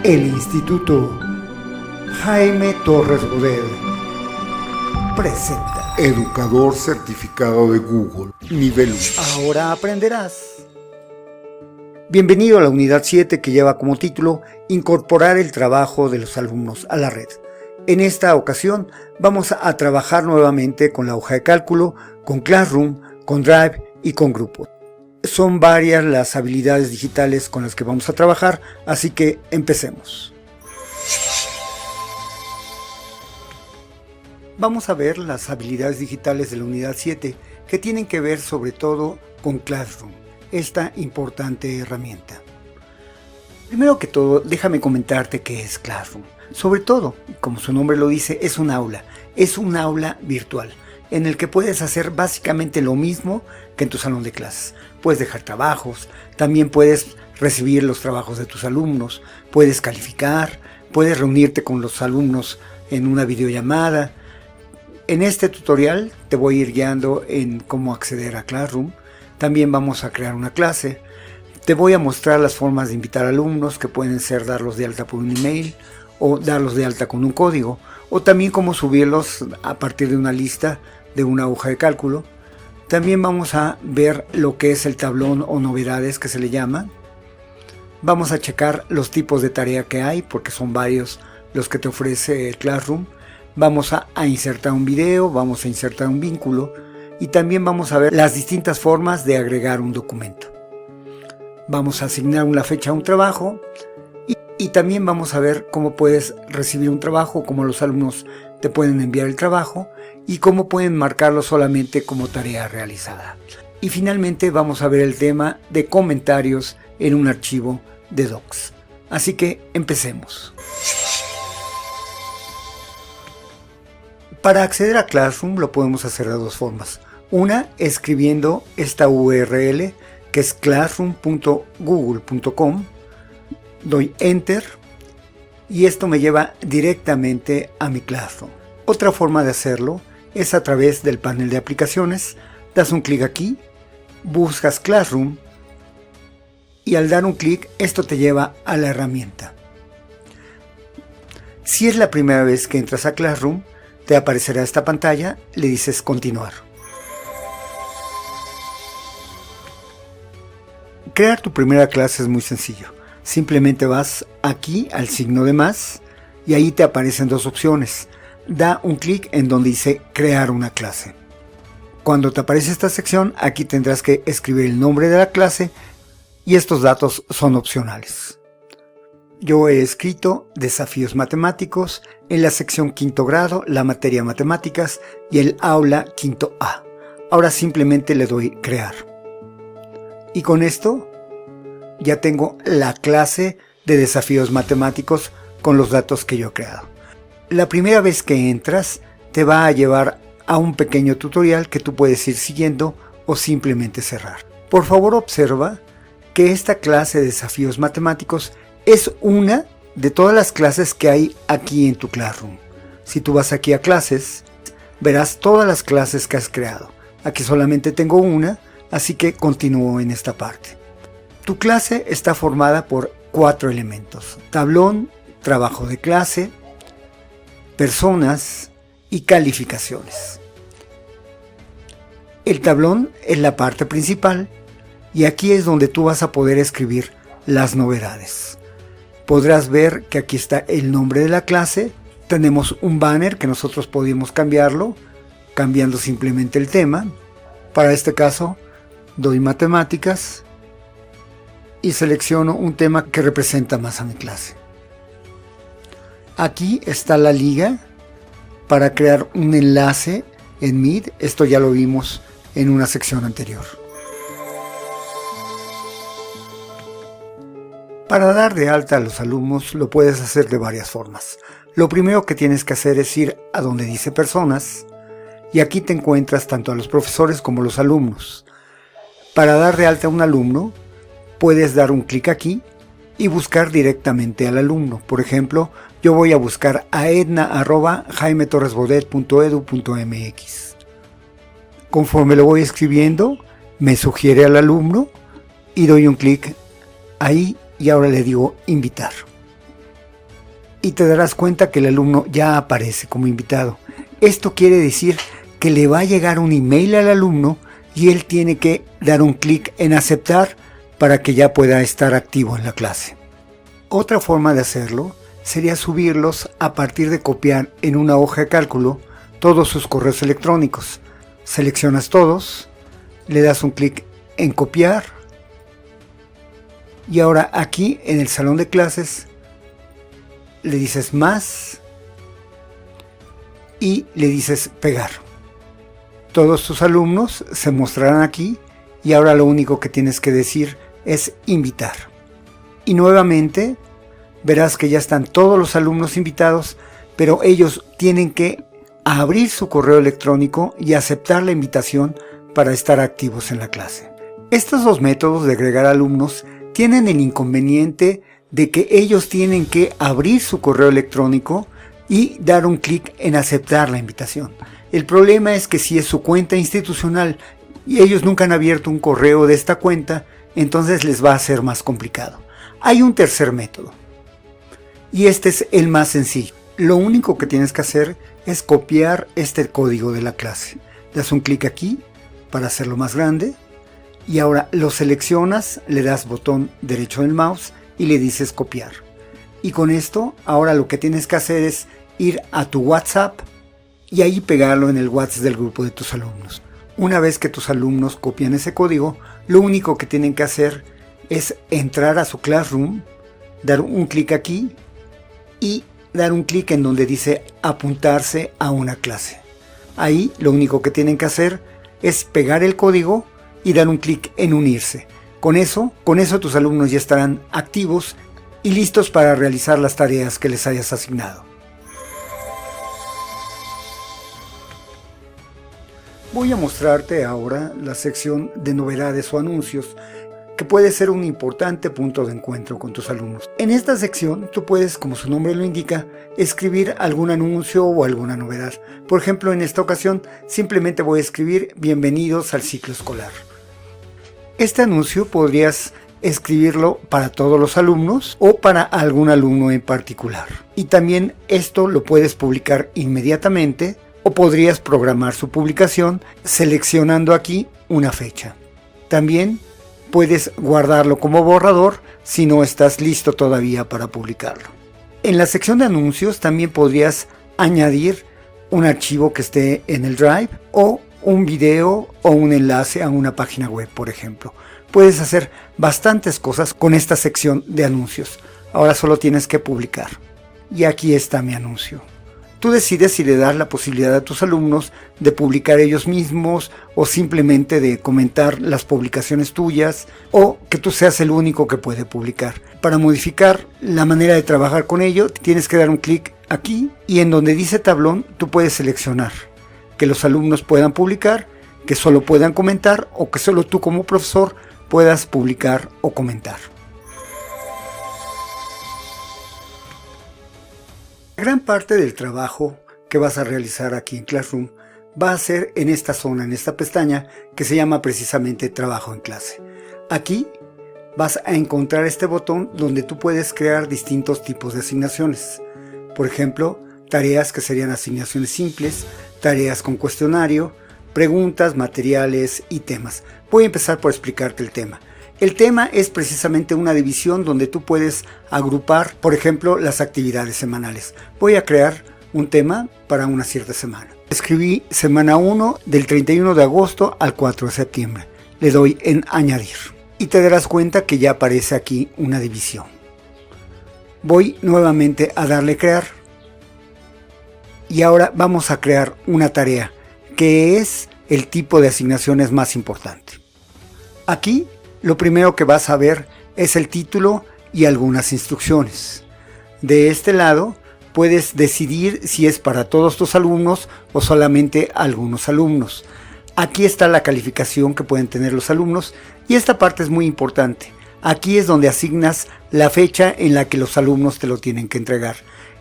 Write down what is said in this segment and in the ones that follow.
El Instituto Jaime Torres Bodet presenta Educador certificado de Google, nivel 1. Ahora aprenderás. Bienvenido a la unidad 7 que lleva como título Incorporar el trabajo de los alumnos a la red. En esta ocasión vamos a trabajar nuevamente con la hoja de cálculo, con Classroom, con Drive y con Grupo. Son varias las habilidades digitales con las que vamos a trabajar, así que empecemos. Vamos a ver las habilidades digitales de la unidad 7 que tienen que ver sobre todo con Classroom, esta importante herramienta. Primero que todo, déjame comentarte qué es Classroom. Sobre todo, como su nombre lo dice, es un aula virtual en el que puedes hacer básicamente lo mismo que en tu salón de clases. Puedes dejar trabajos, también puedes recibir los trabajos de tus alumnos, puedes calificar, puedes reunirte con los alumnos en una videollamada. En este tutorial te voy a ir guiando en cómo acceder a Classroom. También vamos a crear una clase. Te voy a mostrar las formas de invitar alumnos, que pueden ser darlos de alta por un email o darlos de alta con un código, o también cómo subirlos a partir de una lista de una hoja de cálculo. También vamos a ver lo que es el tablón o novedades que se le llama. Vamos a checar los tipos de tarea que hay, porque son varios los que te ofrece el Classroom. Vamos a insertar un video, vamos a insertar un vínculo y también vamos a ver las distintas formas de agregar un documento. Vamos a asignar una fecha a un trabajo y también vamos a ver cómo puedes recibir un trabajo, cómo los alumnos te pueden enviar el trabajo y cómo pueden marcarlo solamente como tarea realizada. Y finalmente vamos a ver el tema de comentarios en un archivo de Docs. Así que empecemos. Para acceder a Classroom lo podemos hacer de dos formas. Una, escribiendo esta URL que es classroom.google.com. Doy Enter y esto me lleva directamente a mi Classroom. Otra forma de hacerlo es a través del panel de aplicaciones. Das un clic aquí, buscas Classroom y al dar un clic esto te lleva a la herramienta. Si es la primera vez que entras a Classroom, te aparecerá esta pantalla, le dices continuar. Crear tu primera clase es muy sencillo. Simplemente vas aquí al signo de más y ahí te aparecen dos opciones. Da un clic en donde dice crear una clase. Cuando te aparece esta sección, aquí tendrás que escribir el nombre de la clase y estos datos son opcionales. Yo he escrito desafíos matemáticos en la sección quinto grado, la materia matemáticas y el aula quinto A. Ahora simplemente le doy crear. Y con esto ya tengo la clase de desafíos matemáticos con los datos que yo he creado. La primera vez que entras te va a llevar a un pequeño tutorial que tú puedes ir siguiendo o simplemente cerrar. Por favor observa que esta clase de desafíos matemáticos es una de todas las clases que hay aquí en tu Classroom. Si tú vas aquí a clases, verás todas las clases que has creado. Aquí solamente tengo una, así que continúo en esta parte. Tu clase está formada por 4 elementos: tablón, trabajo de clase, personas y calificaciones. El tablón es la parte principal y aquí es donde tú vas a poder escribir las novedades. Podrás ver que aquí está el nombre de la clase. Tenemos un banner que nosotros podemos cambiarlo, cambiando simplemente el tema. Para este caso, doy matemáticas y selecciono un tema que representa más a mi clase. Aquí está la liga para crear un enlace en Meet. Esto ya lo vimos en una sección anterior. Para dar de alta a los alumnos lo puedes hacer de varias formas. Lo primero que tienes que hacer es ir a donde dice personas y aquí te encuentras tanto a los profesores como a los alumnos. Para dar de alta a un alumno puedes dar un clic aquí y buscar directamente al alumno. Por ejemplo, yo voy a buscar a edna@jaimetorresbodet.edu.mx. Conforme lo voy escribiendo, me sugiere al alumno y doy un clic ahí y ahora le digo invitar. y te darás cuenta que el alumno ya aparece como invitado. Esto quiere decir que le va a llegar un email al alumno y él tiene que dar un clic en aceptar para que ya pueda estar activo en la clase. Otra forma de hacerlo sería subirlos a partir de copiar en una hoja de cálculo todos sus correos electrónicos. Seleccionas todos, le das un clic en copiar y ahora aquí en el salón de clases le dices más y le dices pegar. Todos tus alumnos se mostrarán aquí y ahora lo único que tienes que decir es invitar. Y nuevamente verás que ya están todos los alumnos invitados, pero ellos tienen que abrir su correo electrónico y aceptar la invitación para estar activos en la clase. Estos dos métodos de agregar alumnos tienen el inconveniente de que ellos tienen que abrir su correo electrónico y dar un clic en aceptar la invitación. El problema es que si es su cuenta institucional y ellos nunca han abierto un correo de esta cuenta, entonces les va a ser más complicado. Hay un tercer método y este es el más sencillo. Lo único que tienes que hacer es copiar este código de la clase. Das un clic aquí para hacerlo más grande y ahora lo seleccionas, le das botón derecho del mouse y le dices copiar. Y con esto ahora lo que tienes que hacer es ir a tu WhatsApp y ahí pegarlo en el WhatsApp del grupo de tus alumnos. Una vez que tus alumnos copian ese código, lo único que tienen que hacer es entrar a su Classroom, dar un clic aquí y dar un clic en donde dice apuntarse a una clase. Ahí lo único que tienen que hacer es pegar el código y dar un clic en unirse. Con eso tus alumnos ya estarán activos y listos para realizar las tareas que les hayas asignado. Voy a mostrarte ahora la sección de novedades o anuncios, que puede ser un importante punto de encuentro con tus alumnos. En esta sección tú puedes, como su nombre lo indica, escribir algún anuncio o alguna novedad. Por ejemplo, en esta ocasión simplemente voy a escribir bienvenidos al ciclo escolar. Este anuncio podrías escribirlo para todos los alumnos o para algún alumno en particular. Y también esto lo puedes publicar inmediatamente o podrías programar su publicación seleccionando aquí una fecha. También puedes guardarlo como borrador si no estás listo todavía para publicarlo. En la sección de anuncios también podrías añadir un archivo que esté en el Drive o un video o un enlace a una página web, por ejemplo. Puedes hacer bastantes cosas con esta sección de anuncios. Ahora solo tienes que publicar. Y aquí está mi anuncio. Tú decides si le das la posibilidad a tus alumnos de publicar ellos mismos o simplemente de comentar las publicaciones tuyas o que tú seas el único que puede publicar. Para modificar la manera de trabajar con ello tienes que dar un clic aquí y en donde dice tablón tú puedes seleccionar que los alumnos puedan publicar, que solo puedan comentar o que solo tú como profesor puedas publicar o comentar. Gran parte del trabajo que vas a realizar aquí en Classroom va a ser en esta zona, en esta pestaña que se llama precisamente Trabajo en clase. Aquí vas a encontrar este botón donde tú puedes crear distintos tipos de asignaciones. Por ejemplo, tareas que serían asignaciones simples, tareas con cuestionario, preguntas, materiales y temas. Voy a empezar por explicarte el tema. El tema es precisamente una división donde tú puedes agrupar, por ejemplo, las actividades semanales. Voy a crear un tema para una cierta semana. Escribí semana 1 del 31 de agosto al 4 de septiembre. Le doy en añadir y te darás cuenta que ya aparece aquí una división. Voy nuevamente a darle crear y ahora vamos a crear una tarea que es el tipo de asignaciones más importante. Aquí lo primero que vas a ver es el título y algunas instrucciones. De este lado puedes decidir si es para todos tus alumnos o solamente algunos alumnos. Aquí está la calificación que pueden tener los alumnos y esta parte es muy importante. Aquí es donde asignas la fecha en la que los alumnos te lo tienen que entregar.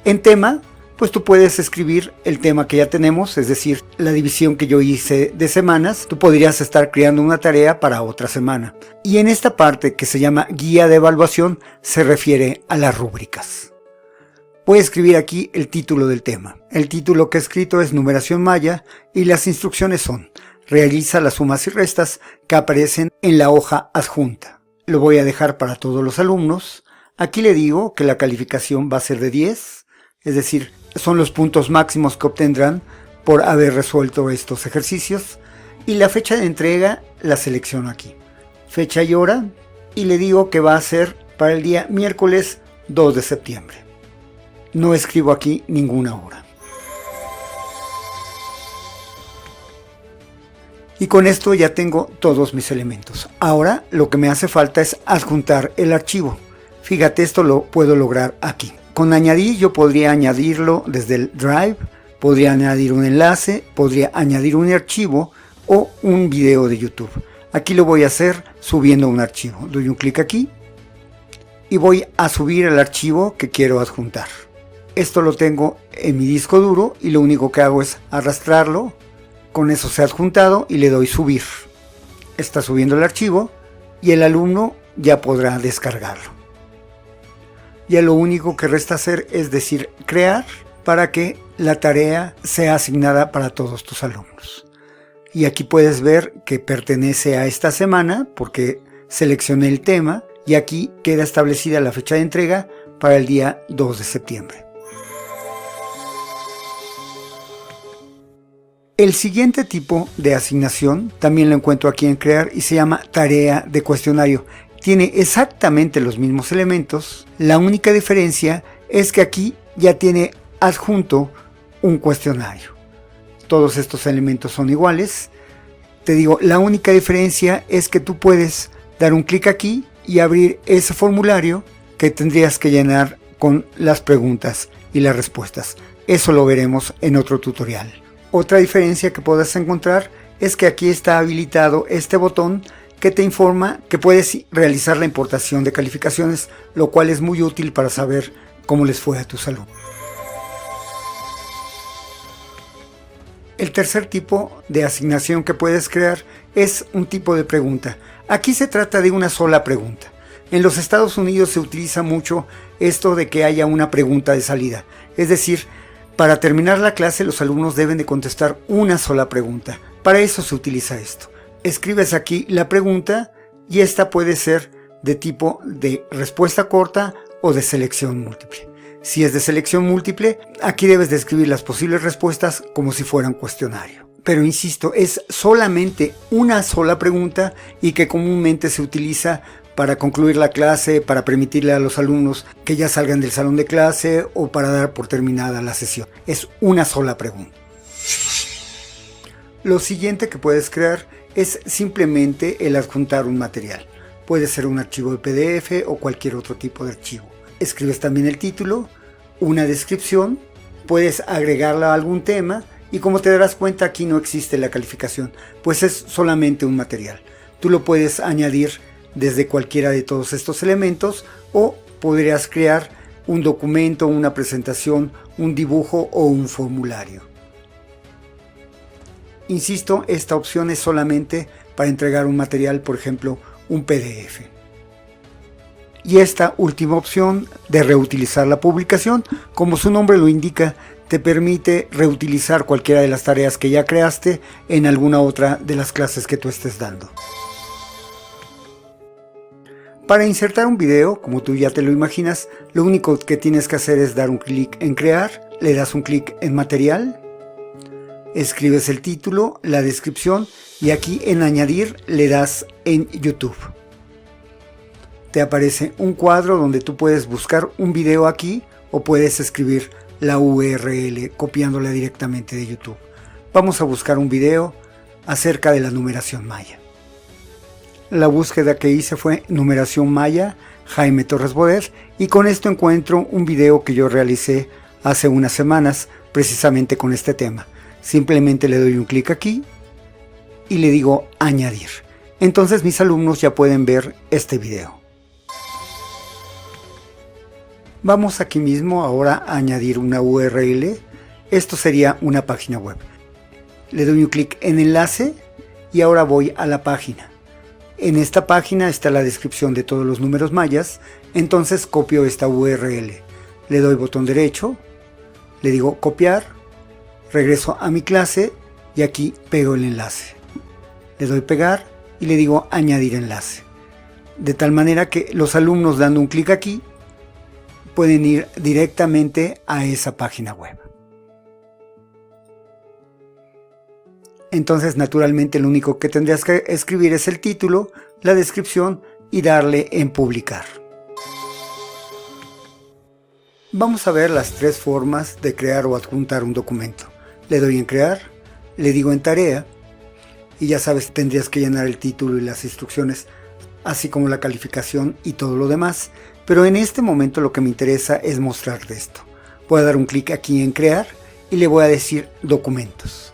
En tema, pues tú puedes escribir el tema que ya tenemos, es decir, la división que yo hice de semanas. Tú podrías estar creando una tarea para otra semana. Y en esta parte que se llama guía de evaluación se refiere a las rúbricas. voy a escribir aquí el título del tema. El título que he escrito es Numeración Maya y las instrucciones son: realiza las sumas y restas que aparecen en la hoja adjunta. Lo voy a dejar para todos los alumnos. Aquí le digo que la calificación va a ser de 10, es decir, son los puntos máximos que obtendrán por haber resuelto estos ejercicios. Y la fecha de entrega la selecciono aquí. Fecha y hora, y le digo que va a ser para el día miércoles 2 de septiembre. No escribo aquí ninguna hora. Y con esto ya tengo todos mis elementos. Ahora lo que me hace falta es adjuntar el archivo. Fíjate, esto lo puedo lograr aquí. Con añadir yo podría añadirlo desde el Drive, podría añadir un enlace, podría añadir un archivo o un video de YouTube. Aquí lo voy a hacer subiendo un archivo. Doy un clic aquí y voy a subir el archivo que quiero adjuntar. Esto lo tengo en mi disco duro y lo único que hago es arrastrarlo. Con eso se ha adjuntado y le doy subir. Está subiendo el archivo y el alumno ya podrá descargarlo. Ya lo único que resta hacer es decir crear para que la tarea sea asignada para todos tus alumnos. Y aquí puedes ver que pertenece a esta semana porque seleccioné el tema y aquí queda establecida la fecha de entrega para el día 2 de septiembre. El siguiente tipo de asignación también lo encuentro aquí en Crear y se llama tarea de cuestionario. Tiene exactamente los mismos elementos, la única diferencia es que aquí ya tiene adjunto un cuestionario. Todos estos elementos son iguales. Te digo, la única diferencia es que tú puedes dar un clic aquí y abrir ese formulario que tendrías que llenar con las preguntas y las respuestas. Eso lo veremos en otro tutorial. Otra diferencia que puedas encontrar es que aquí está habilitado este botón que te informa que puedes realizar la importación de calificaciones, lo cual es muy útil para saber cómo les fue a tus alumnos. El tercer tipo de asignación que puedes crear es un tipo de pregunta. Aquí se trata de una sola pregunta. En los Estados Unidos se utiliza mucho esto de que haya una pregunta de salida. Es decir, para terminar la clase los alumnos deben de contestar una sola pregunta. Para eso se utiliza esto. Escribes aquí la pregunta y esta puede ser de tipo de respuesta corta o de selección múltiple. Si es de selección múltiple, aquí debes de escribir las posibles respuestas como si fueran cuestionario. Pero insisto, es solamente una sola pregunta y que comúnmente se utiliza para concluir la clase, para permitirle a los alumnos que ya salgan del salón de clase o para dar por terminada la sesión. Es una sola pregunta. Lo siguiente que puedes crear es simplemente el adjuntar un material. Puede ser un archivo de PDF o cualquier otro tipo de archivo. Escribes también el título, una descripción, puedes agregarla a algún tema y como te darás cuenta aquí no existe la calificación, pues es solamente un material. Tú lo puedes añadir desde cualquiera de todos estos elementos o podrías crear un documento, una presentación, un dibujo o un formulario. Insisto, esta opción es solamente para entregar un material, por ejemplo, un PDF. Y esta última opción de reutilizar la publicación, como su nombre lo indica, te permite reutilizar cualquiera de las tareas que ya creaste en alguna otra de las clases que tú estés dando. Para insertar un video, como tú ya te lo imaginas, lo único que tienes que hacer es dar un clic en crear, le das un clic en material, escribes el título, la descripción y aquí en añadir le das en YouTube. Te aparece un cuadro donde tú puedes buscar un video aquí o puedes escribir la URL copiándola directamente de YouTube. Vamos a buscar un video acerca de la numeración maya. La búsqueda que hice fue numeración maya, Jaime Torres Bodet, y con esto encuentro un video que yo realicé hace unas semanas precisamente con este tema. Simplemente le doy un clic aquí y le digo añadir. Entonces mis alumnos ya pueden ver este video. Vamos aquí mismo ahora a añadir una URL. Esto sería una página web. Le doy un clic en enlace y ahora voy a la página. En esta página está la descripción de todos los números mayas, entonces copio esta URL. le doy botón derecho, le digo copiar, regreso a mi clase y aquí pego el enlace. Le doy pegar y le digo añadir enlace. De tal manera que los alumnos dando un clic aquí pueden ir directamente a esa página web. Entonces, naturalmente, lo único que tendrías que escribir es el título, la descripción y darle en publicar. Vamos a ver las tres formas de crear o adjuntar un documento. Le doy en crear, le digo en tarea y ya sabes, tendrías que llenar el título y las instrucciones, así como la calificación y todo lo demás. Pero en este momento lo que me interesa es mostrarte esto. Voy a dar un clic aquí en crear y le voy a decir documentos.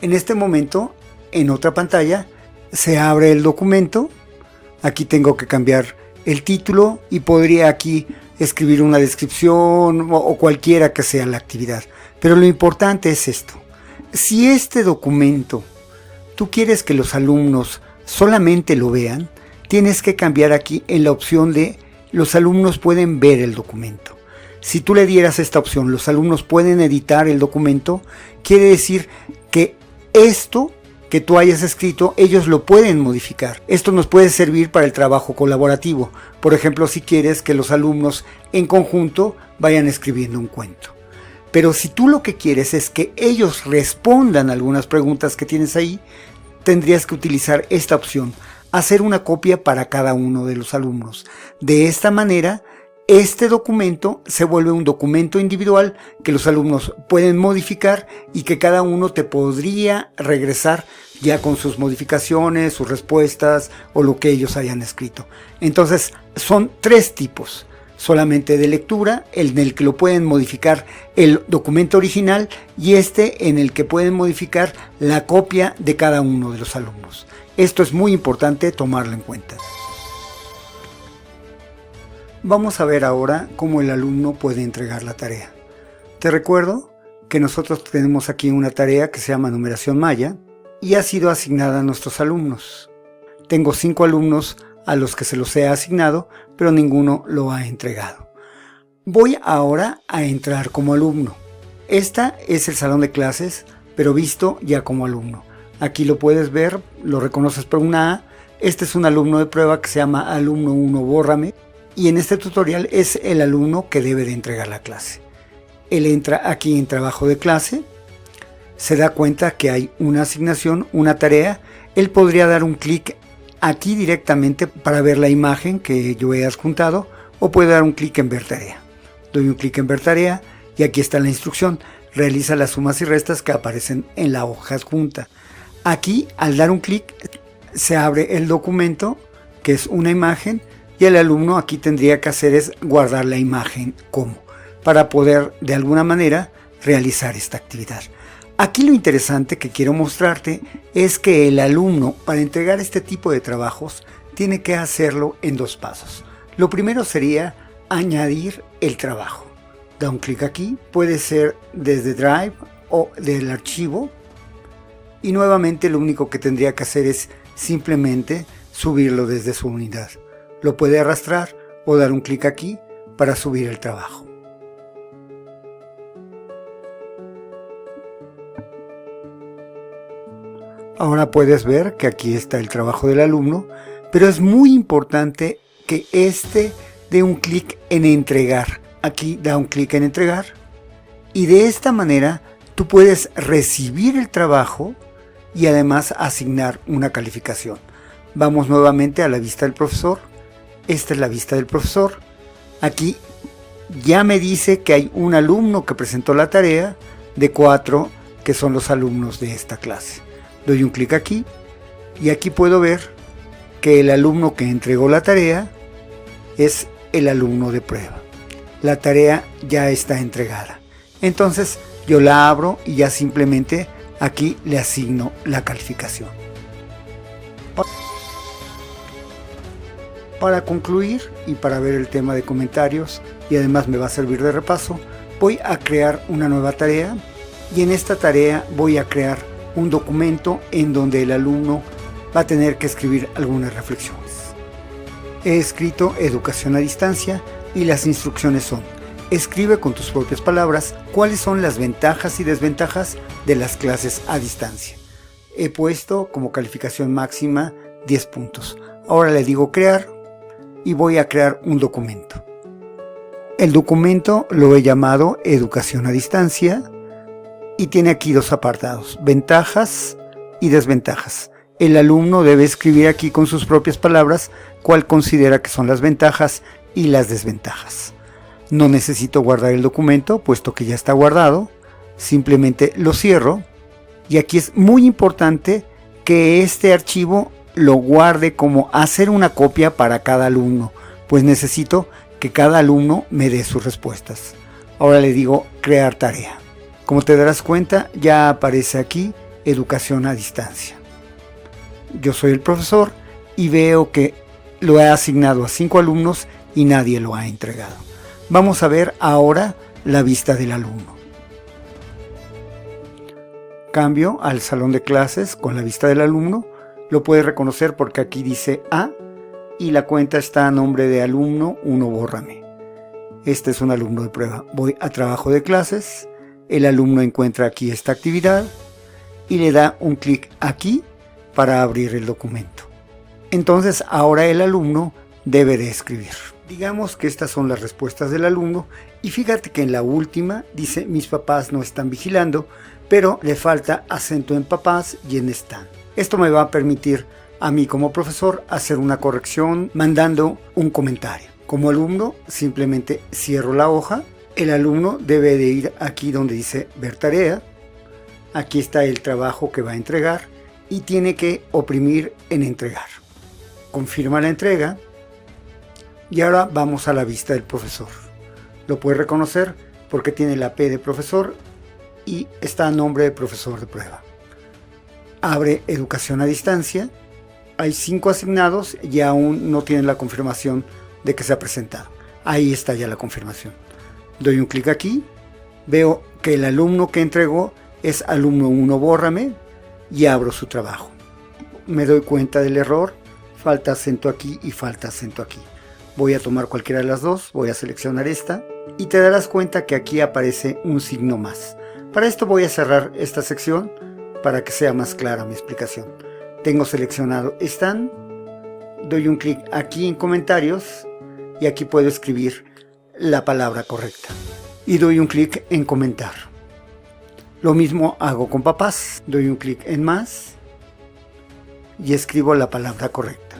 En este momento, en otra pantalla, se abre el documento. Aquí tengo que cambiar el título y podría aquí escribir una descripción o cualquiera que sea la actividad. Pero lo importante es esto. Si este documento tú quieres que los alumnos solamente lo vean, tienes que cambiar aquí en la opción de los alumnos pueden ver el documento. Si tú le dieras esta opción, los alumnos pueden editar el documento, quiere decir que esto que tú hayas escrito, ellos lo pueden modificar. Esto nos puede servir para el trabajo colaborativo. Por ejemplo, si quieres que los alumnos en conjunto vayan escribiendo un cuento. Pero si tú lo que quieres es que ellos respondan algunas preguntas que tienes ahí, tendrías que utilizar esta opción, hacer una copia para cada uno de los alumnos. De esta manera, este documento se vuelve un documento individual que los alumnos pueden modificar y que cada uno te podría regresar ya con sus modificaciones, sus respuestas o lo que ellos hayan escrito. Entonces son tres tipos solamente de lectura, el en el que lo pueden modificar el documento original y este en el que pueden modificar la copia de cada uno de los alumnos. Esto es muy importante tomarlo en cuenta. Vamos a ver ahora cómo el alumno puede entregar la tarea. Te recuerdo que nosotros tenemos aquí una tarea que se llama numeración maya y ha sido asignada a nuestros alumnos. Tengo 5 alumnos a los que se los he asignado, pero ninguno lo ha entregado. Voy ahora a entrar como alumno. Esta es el salón de clases, pero visto ya como alumno. Aquí lo puedes ver, lo reconoces por una A. Este es un alumno de prueba que se llama alumno 1 bórrame. Y en este tutorial es el alumno que debe de entregar la clase. Él entra aquí en trabajo de clase, se da cuenta que hay una asignación, una tarea. Él podría dar un clic aquí directamente para ver la imagen que yo he adjuntado o puede dar un clic en ver tarea. Doy un clic en ver tarea y aquí está la instrucción. Realiza las sumas y restas que aparecen en la hoja adjunta. Aquí al dar un clic se abre el documento que es una imagen. Y el alumno aquí tendría que hacer es guardar la imagen como, para poder de alguna manera realizar esta actividad. Aquí lo interesante que quiero mostrarte es que el alumno para entregar este tipo de trabajos tiene que hacerlo en 2 pasos. Lo primero sería añadir el trabajo. Da un clic aquí, puede ser desde Drive o del archivo y nuevamente lo único que tendría que hacer es simplemente subirlo desde su unidad. Lo puede arrastrar o dar un clic aquí para subir el trabajo. Ahora puedes ver que aquí está el trabajo del alumno, pero es muy importante que este dé un clic en entregar. Aquí da un clic en entregar y de esta manera tú puedes recibir el trabajo y además asignar una calificación. Vamos nuevamente a la vista del profesor. Esta es la vista del profesor. Aquí ya me dice que hay un alumno que presentó la tarea de 4 que son los alumnos de esta clase. Doy un clic aquí y aquí puedo ver que el alumno que entregó la tarea es el alumno de prueba. La tarea ya está entregada. Entonces yo la abro y ya simplemente aquí le asigno la calificación. Para concluir y para ver el tema de comentarios y además me va a servir de repaso, voy a crear una nueva tarea y en esta tarea voy a crear un documento en donde el alumno va a tener que escribir algunas reflexiones. He escrito educación a distancia y las instrucciones son: escribe con tus propias palabras cuáles son las ventajas y desventajas de las clases a distancia. He puesto como calificación máxima 10 puntos. Ahora le digo crear y voy a crear un documento. El documento lo he llamado Educación a Distancia y tiene aquí dos apartados, ventajas y desventajas. El alumno debe escribir aquí con sus propias palabras cuál considera que son las ventajas y las desventajas. No necesito guardar el documento, puesto que ya está guardado. Simplemente lo cierro. Y aquí es muy importante que este archivo lo guarde como hacer una copia para cada alumno, pues necesito que cada alumno me dé sus respuestas. Ahora le digo crear tarea. Como te darás cuenta, ya aparece aquí Educación a Distancia. Yo soy el profesor y veo que lo he asignado a 5 alumnos y nadie lo ha entregado. Vamos a ver ahora la vista del alumno. Cambio al salón de clases con la vista del alumno. Lo puedes reconocer porque aquí dice A y la cuenta está a nombre de alumno 1 bórrame. Este es un alumno de prueba. Voy a trabajo de clases. El alumno encuentra aquí esta actividad y le da un clic aquí para abrir el documento. Entonces ahora el alumno debe de escribir. Digamos que estas son las respuestas del alumno y fíjate que en la última dice mis papás no están vigilando, pero le falta acento en papás y en están. Esto me va a permitir a mí como profesor hacer una corrección mandando un comentario. Como alumno simplemente cierro la hoja. El alumno debe de ir aquí donde dice ver tarea. Aquí está el trabajo que va a entregar y tiene que oprimir en entregar. Confirma la entrega y ahora vamos a la vista del profesor. Lo puede reconocer porque tiene la P de profesor y está a nombre de profesor de prueba. Abre Educación a Distancia. Hay 5 asignados y aún no tienen la confirmación de que se ha presentado. Ahí está ya la confirmación. Doy un clic aquí. Veo que el alumno que entregó es alumno 1 bórrame y abro su trabajo. Me doy cuenta del error. Falta acento aquí y falta acento aquí. Voy a tomar cualquiera de las dos. Voy a seleccionar esta y te darás cuenta que aquí aparece un signo más. Para esto voy a cerrar esta sección para que sea más clara mi explicación. Tengo seleccionado están, doy un clic aquí en comentarios y aquí puedo escribir la palabra correcta y doy un clic en comentar. Lo mismo hago con papás, doy un clic en más y escribo la palabra correcta.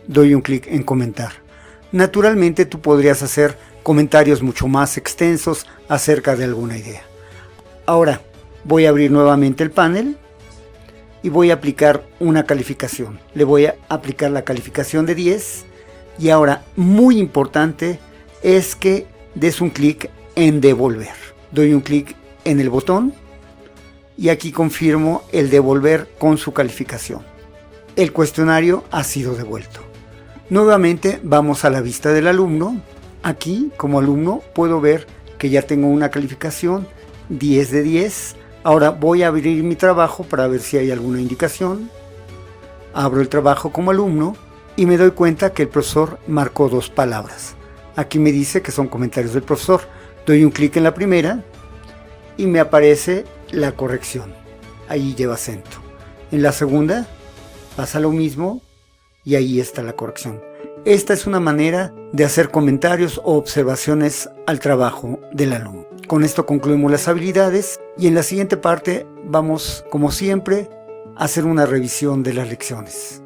Doy un clic en comentar. Naturalmente tú podrías hacer comentarios mucho más extensos acerca de alguna idea. Ahora voy a abrir nuevamente el panel y voy a aplicar una calificación. Le voy a aplicar la calificación de 10 y ahora muy importante es que des un clic en devolver. Doy un clic en el botón y aquí confirmo el devolver con su calificación. El cuestionario ha sido devuelto. Nuevamente vamos a la vista del alumno. Aquí como alumno puedo ver que ya tengo una calificación 10 de 10. Ahora voy a abrir mi trabajo para ver si hay alguna indicación. Abro el trabajo como alumno y me doy cuenta que el profesor marcó 2 palabras. Aquí me dice que son comentarios del profesor. Doy un clic en la primera y me aparece la corrección. Ahí lleva acento. En la segunda pasa lo mismo y ahí está la corrección. Esta es una manera de hacer comentarios o observaciones al trabajo del alumno. Con esto concluimos las habilidades y en la siguiente parte vamos, como siempre, a hacer una revisión de las lecciones.